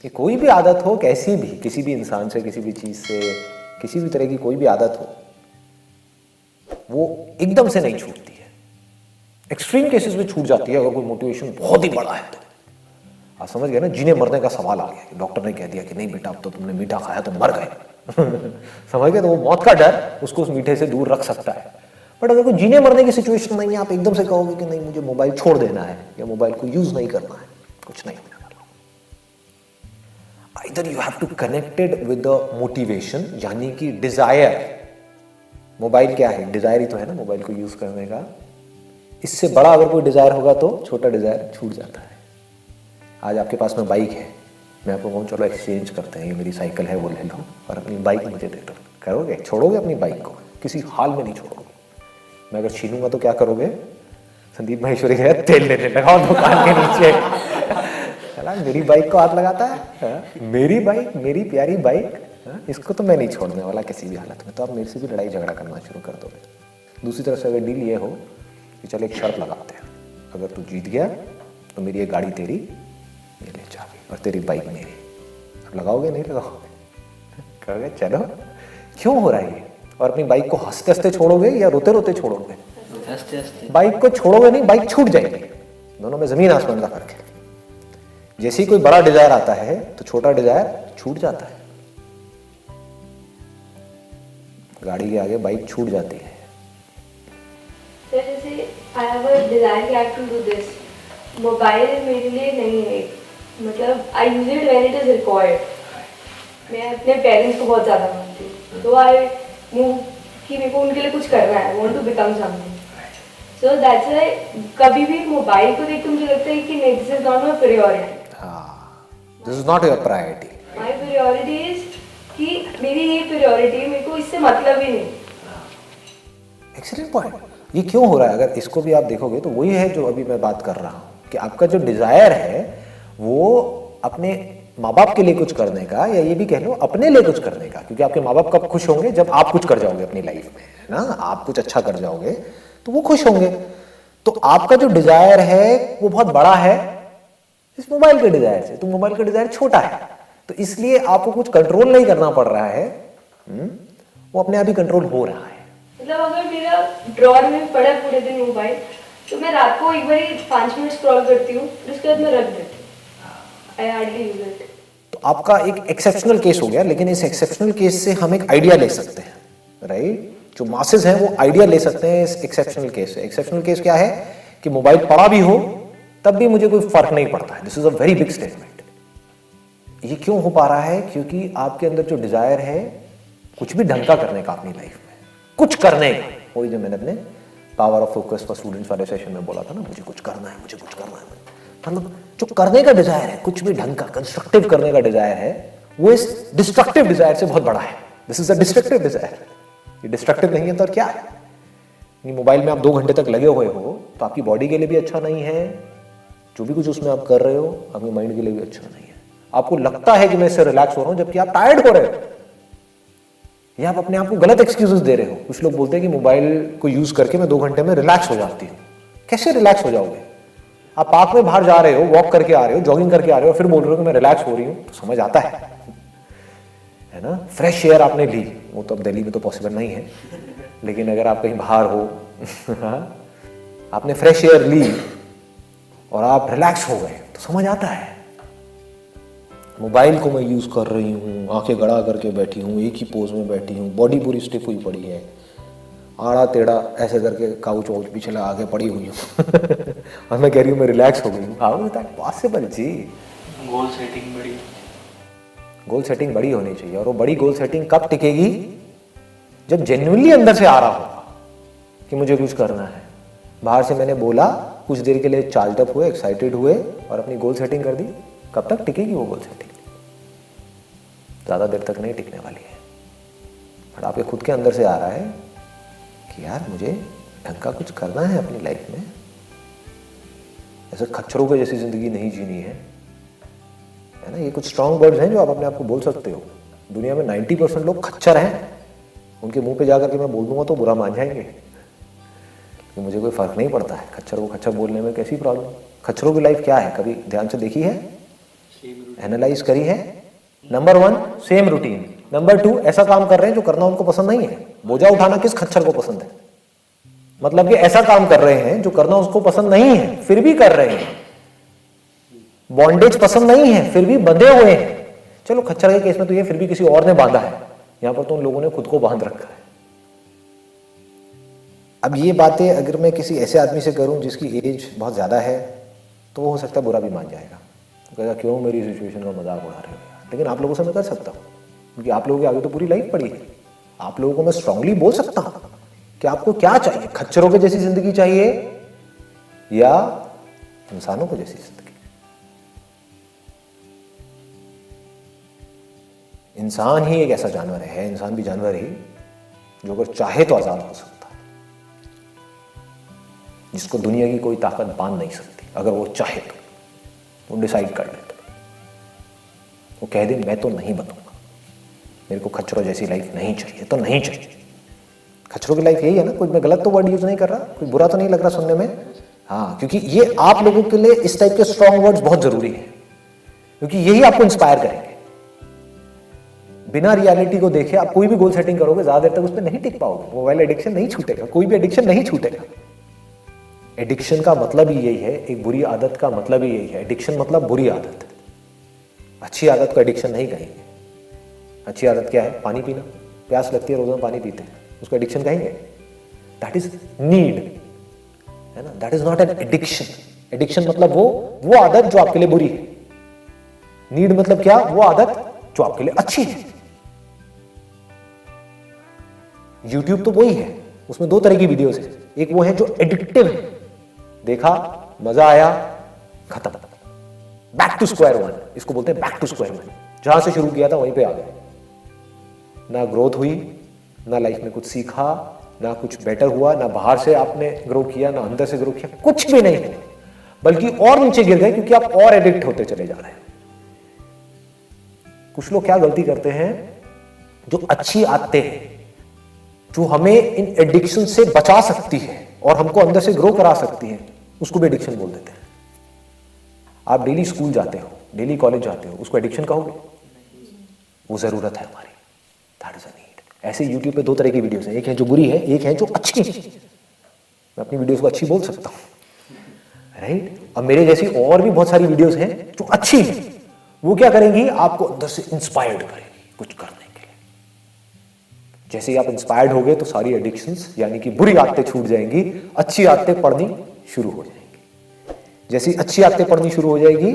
कि कोई भी आदत हो, कैसी भी, किसी भी इंसान से, किसी भी चीज़ से, किसी भी तरह की कोई भी आदत हो, वो एकदम से नहीं छूटती है। एक्सट्रीम केसेस में छूट जाती है अगर कोई मोटिवेशन बहुत ही बड़ा है तो। आप समझ गए ना, जीने मरने का सवाल आ गया कि डॉक्टर ने कह दिया कि नहीं बेटा अब तो तुमने मीठा खाया तो मर गए समझ गए, तो वो मौत का डर उसको उस मीठे से दूर रख सकता है। बट अगर कोई जीने मरने की सिचुएशन नहीं है, आप एकदम से कहोगे कि नहीं मुझे मोबाइल छोड़ देना है या मोबाइल को यूज नहीं करना है, कुछ नहीं होने वाला। Either you have to connected with the motivation, यानी कि डिजायर। मोबाइल क्या है? डिजायर ही तो है ना मोबाइल को यूज करने का। इससे बड़ा अगर कोई डिजायर होगा तो छोटा डिजायर छूट जाता है। आज आपके पास में बाइक है, मैं आपको कहूँ चलो एक्सचेंज करते हैं, ये मेरी साइकिल है वो ले लो और अपनी बाइक मुझे दे दो, करोगे? छोड़ोगे अपनी बाइक को? किसी हाल में नहीं छोड़ोगे। मैं अगर छीनूंगा तो क्या करोगे? संदीप माहेश्वरी कह तेल लेने लगाओ दुकान के नीचे चला मेरी बाइक को हाथ लगाता है, मेरी बाइक, मेरी प्यारी बाइक, इसको तो मैं नहीं छोड़ने वाला किसी भी हालत में। तो आप मेरे से भी लड़ाई झगड़ा करना शुरू कर दोगे। दूसरी तरफ से अगर डील ये हो कि चलो एक शर्त लगाते हैं, अगर तू जीत गया तो मेरी ये गाड़ी तेरी, ये ले चाबी, और तेरी बाइक मेरी। अब लगाओगे नहीं लगाओगे? कहोगे चलो। क्यों हो रहा है ये? और अपनी बाइक को हंसते हंसते छोड़ोगे या रोते रोते छोड़ोगे? हंसते हंसते। बाइक को छोड़ोगे नहीं, बाइक छूट जाएगी। दोनों में जमीन आसमान का फर्क है। जैसे ही कोई बड़ा डिजायर आता है तो छोटा डिजायर छूट जाता है। गाड़ी के आगे बाइक छूट जाती है। जैसे I have a desire कि I have to do this. Mobile मेरे लिए नहीं है, मतलब I use it when it is required. मैं अपने पेरेंट्स को बहुत ज़्यादा मानती हूँ, तो I move कि मेरे को उनके लिए कुछ करना है, want to become something. So that's why कभी भी मोबाइल को देख के मुझे लगता है कि नहीं, this is not my priority. हाँ, this is not your priority. My priority is कि मेरी ये priority, मेरे को इससे मतलब ही नहीं। Excellent point. ये क्यों हो रहा है? अगर इसको भी आप देखोगे तो वही है जो अभी मैं बात कर रहा हूँ कि आपका जो डिजायर है वो अपने माँ बाप के लिए कुछ करने का, या ये भी कह लो अपने लिए कुछ करने का, क्योंकि आपके माँ बाप कब खुश होंगे? जब आप कुछ कर जाओगे अपनी लाइफ में, है ना, आप कुछ अच्छा कर जाओगे तो वो खुश होंगे। तो आपका जो डिजायर है वो बहुत बड़ा है इस मोबाइल के डिजायर से, तो मोबाइल का डिजायर छोटा है, तो इसलिए आपको कुछ कंट्रोल नहीं करना पड़ रहा है, वो अपने आप ही कंट्रोल हो रहा है। मतलब अगर मेरा ड्रॉर में पड़ा पूरे दिन मोबाइल, तो मैं रात को एक बार 5 मिनट स्क्रॉल करती हूँ, उसके बाद मैं रख देती हूँ। I hardly use it. तो आपका एक एक्सेप्शनल केस हो गया, लेकिन इस एक्सेप्शनल केस से हम एक आइडिया ले सकते हैं, राइट? जो मासेस हैं वो आइडिया ले सकते हैं इस एक्सेप्शनल केस से। एक्सेप्शनल केस क्या है कि मोबाइल पड़ा भी हो तब भी मुझे कोई फर्क नहीं पड़ता है। This is a very big statement. ये क्यों हो पा रहा है? क्योंकि आपके अंदर जो डिजायर है कुछ भी ढंग का करने का अपनी लाइफ में, कुछ करने का, वही जो मैंने अपने power of focus for students वाले सेशन में बोला था ना, मुझे कुछ करना है, मुझे कुछ करना है, मतलब जो करने का डिजायर है, कुछ भी ढंग का कंस्ट्रक्टिव करने का डिजायर है, वो इस डिस्ट्रक्टिव डिजायर से बहुत बड़ा है। This is a destructive desire. ये डिस्ट्रक्टिव नहीं है तो क्या है? मोबाइल में आप 2 घंटे तक लगे हुए हो तो आपकी बॉडी के लिए भी अच्छा नहीं है, जो भी कुछ उसमें आप कर रहे हो आपके माइंड के लिए भी अच्छा नहीं है। आपको लगता है कि मैं इससे रिलैक्स हो रहा हूं, जबकि आप टायर्ड हो रहे हो, या आप अपने आप को गलत एक्सक्यूजेस दे रहे हो। कुछ लोग बोलते हैं कि मोबाइल को यूज करके मैं 2 घंटे में रिलैक्स हो जाती हूँ। कैसे रिलैक्स हो जाओगे? आप पार्क में बाहर जा रहे हो, वॉक करके आ रहे हो, जॉगिंग करके आ रहे हो, फिर बोल रहे हो कि मैं रिलैक्स हो रही हूँ, तो समझ आता है ना? फ्रेश एयर आपने ली, वो तो अब दिल्ली में तो पॉसिबल नहीं है, लेकिन अगर आप कहीं बाहर हो आपने फ्रेश एयर ली और आप रिलैक्स हो गए तो समझ आता है। मोबाइल को मैं यूज कर रही हूँ, आंखें गड़ा करके बैठी हूँ, एक ही पोज में बैठी हूँ, बॉडी पूरी स्टिफ हुई पड़ी है, आड़ा टेढ़ा ऐसे करके काउच वाउच पीछे आगे पड़ी हुई हूँ और मैं कह रही हूँ मैं रिलैक्स हो गई हूँ। How is that possible ji? Goal setting बड़ी, गोल सेटिंग बड़ी होनी चाहिए, और वो बड़ी गोल सेटिंग कब टिकेगी? जब जेन्युइनली अंदर से आ रहा होगा कि मुझे कुछ करना है। बाहर से मैंने बोला, कुछ देर के लिए चार्ज अप हुए, एक्साइटेड हुए और अपनी गोल सेटिंग कर दी, कब तक टिकेगी वो गोल सेटिंग? ज़्यादा देर तक नहीं टिकने वाली है। बट आपके खुद के अंदर से आ रहा है कि यार मुझे ढंग का कुछ करना है अपनी लाइफ में, ऐसे खच्चरों के जैसी ज़िंदगी नहीं जीनी है ना? ये कुछ स्ट्रॉन्ग वर्ड्स हैं जो आप अपने आप को बोल सकते हो। दुनिया में 90% लोग खच्चर हैं, उनके मुंह पे जाकर के मैं बोल दूंगा तो बुरा मान जाएंगे कि मुझे कोई फर्क नहीं पड़ता है। खच्चर को खच्चर बोलने में कैसी प्रॉब्लम? खच्चरों की लाइफ क्या है, कभी ध्यान से देखी है? एनालाइज करी है। नंबर 1 सेम रूटीन, नंबर 2 ऐसा काम कर रहे हैं जो करना उनको पसंद नहीं है। बोझा उठाना किस खच्चर को पसंद है? मतलब कि ऐसा काम कर रहे हैं जो करना उसको पसंद नहीं है फिर भी कर रहे हैं। बॉन्डेज पसंद नहीं है फिर भी बंधे हुए हैं। चलो खच्चर के केस में तो ये फिर भी किसी और ने बांधा है, यहां पर तो उन लोगों ने खुद को बांध रखा है। अब ये बातें अगर मैं किसी ऐसे आदमी से करूं जिसकी एज बहुत ज्यादा है तो वो हो सकता है बुरा भी मान जाएगा, कहेगा क्यों मेरी सिचुएशन का मजाक उड़ा रहे हो। लेकिन आप लोगों से मैं कर सकता हूं क्योंकि आप लोगों के आगे तो पूरी लाइफ पड़ी है। आप लोगों को मैं स्ट्रांगली बोल सकता हूं कि आपको क्या चाहिए, खच्चरों के जैसी जिंदगी चाहिए या इंसानों को जैसी जिंदगी। इंसान ही एक ऐसा जानवर है, इंसान भी जानवर ही, जो अगर चाहे तो आजाद हो सकता है, जिसको दुनिया की कोई ताकत बांध नहीं सकती। अगर वो चाहे तो वो डिसाइड कर ले तो वो कह दे मैं तो नहीं बनूंगा, मेरे को खच्चरों जैसी लाइफ नहीं चाहिए तो नहीं चाहिए। खच्चरों की लाइफ यही है ना। कोई मैं गलत तो वर्ड यूज नहीं कर रहा, कोई बुरा तो नहीं लग रहा सुनने में? हाँ, क्योंकि ये आप लोगों के लिए इस टाइप के स्ट्रॉन्ग वर्ड्स बहुत जरूरी है क्योंकि यही आपको इंस्पायर करेंगे। बिना रियलिटी को देखे आप कोई भी गोल सेटिंग करोगे ज्यादा देर तक उस पर नहीं टिक पाओगे। मोबाइल एडिक्शन नहीं छूटेगा, कोई भी एडिक्शन नहीं छूटेगा। एडिक्शन का मतलब ही यही है, एक बुरी आदत का मतलब ही यही है। एडिक्शन मतलब बुरी आदत, अच्छी आदत को एडिक्शन नहीं कहेंगे। अच्छी आदत क्या है? पानी पीना, प्यास लगती है रोजाना पानी पीते हैं, उसको एडिक्शन कहेंगे? दैट इज नीड, है ना। That is not an addiction. Addiction मतलब वो आदत जो आपके लिए बुरी है। नीड मतलब क्या? वो आदत जो आपके लिए अच्छी है। YouTube तो वही है, उसमें 2 तरह की वीडियोस है। एक वो है जो एडिक्टिव है, देखा मजा आया खत्म, बैक टू स्क्वायर वन, इसको बोलते हैं बैक टू स्क्वायर वन। जहां से शुरू किया था वहीं पे आ गए, ना ग्रोथ हुई, ना लाइफ में कुछ सीखा, ना कुछ बेटर हुआ, ना बाहर से आपने ग्रो किया, ना अंदर से ग्रो किया, कुछ भी नहीं हुआ, बल्कि और नीचे गिर गए क्योंकि आप और एडिक्ट होते चले जा रहे हैं। कुछ लोग क्या गलती करते हैं, जो अच्छी आदतें हैं जो हमें इन एडिक्शन से बचा सकती है और हमको अंदर से ग्रो करा सकती है, उसको भी एडिक्शन बोल देते हैं। आप डेली स्कूल जाते हो, डेली कॉलेज जाते हो, उसको एडिक्शन कहोगे? वो जरूरत है हमारी, दैट इज अ नीड। ऐसे YouTube पे 2 तरह की वीडियोस हैं, एक है जो बुरी है, एक है जो अच्छी है। मैं अपनी वीडियोस को अच्छी बोल सकता हूं, राइट। अब मेरे जैसी और भी बहुत सारी वीडियोस हैं जो अच्छी है, वो क्या करेंगी? आपको अंदर से इंस्पायर्ड करेंगी कुछ करने के लिए। जैसे ही आप इंस्पायर्ड हो गए तो सारी एडिक्शंस यानी कि बुरी आदतें छूट जाएंगी, अच्छी आदतें पढ़नी शुरू हो जाएंगी। जैसी अच्छी आदतें पढ़नी शुरू हो जाएगी,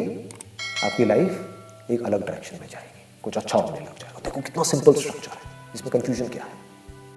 आपकी लाइफ एक अलग डायरेक्शन में जाएगी, कुछ अच्छा होने लग जाएगा। देखो कितना सिंपल स्ट्रक्चर है, इसमें कंफ्यूजन क्या है?